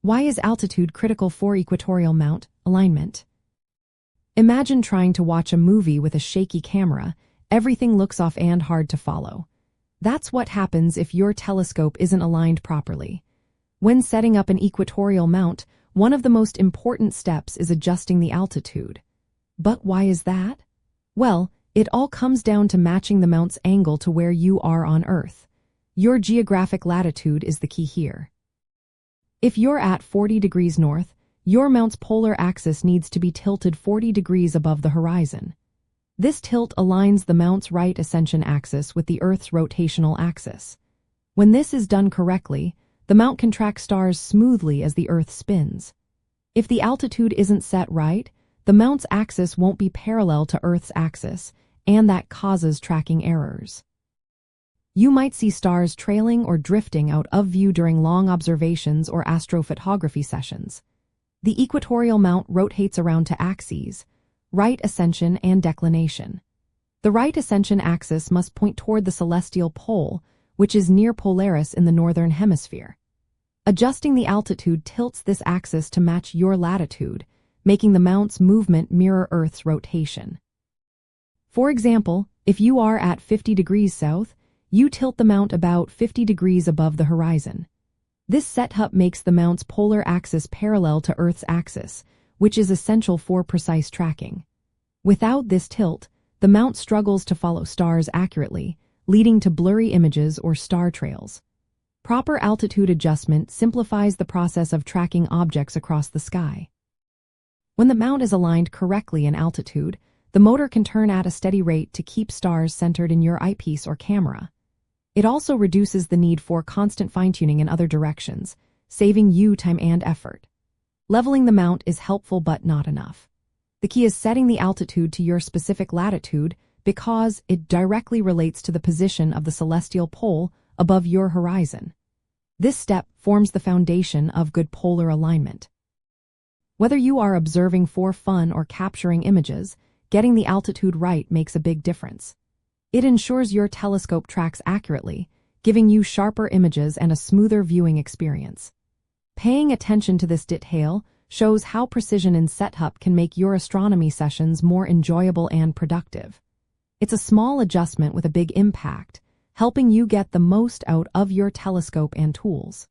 Why is altitude critical for equatorial mount alignment? Imagine trying to watch a movie with a shaky camera. Everything looks off and hard to follow. That's what happens if your telescope isn't aligned properly. When setting up an equatorial mount, one of the most important steps is adjusting the altitude. But why is that? Well, it all comes down to matching the mount's angle to where you are on Earth. Your geographic latitude is the key here. If you're at 40 degrees north, your mount's polar axis needs to be tilted 40 degrees above the horizon. This tilt aligns the mount's right ascension axis with the Earth's rotational axis. When this is done correctly, the mount can track stars smoothly as the Earth spins. If the altitude isn't set right, the mount's axis won't be parallel to Earth's axis, and that causes tracking errors. You might see stars trailing or drifting out of view during long observations or astrophotography sessions. The equatorial mount rotates around two axes: right ascension and declination. The right ascension axis must point toward the celestial pole, which is near Polaris in the northern hemisphere. Adjusting the altitude tilts this axis to match your latitude, making the mount's movement mirror Earth's rotation. For example, if you are at 50 degrees south, you tilt the mount about 50 degrees above the horizon. This setup makes the mount's polar axis parallel to Earth's axis, which is essential for precise tracking. Without this tilt, the mount struggles to follow stars accurately, leading to blurry images or star trails. Proper altitude adjustment simplifies the process of tracking objects across the sky. When the mount is aligned correctly in altitude, the motor can turn at a steady rate to keep stars centered in your eyepiece or camera. It also reduces the need for constant fine-tuning in other directions, saving you time and effort. Leveling the mount is helpful but not enough. The key is setting the altitude to your specific latitude because it directly relates to the position of the celestial pole above your horizon. This step forms the foundation of good polar alignment. Whether you are observing for fun or capturing images, getting the altitude right makes a big difference. It ensures your telescope tracks accurately, giving you sharper images and a smoother viewing experience. Paying attention to this detail shows how precision in setup can make your astronomy sessions more enjoyable and productive. It's a small adjustment with a big impact, helping you get the most out of your telescope and tools.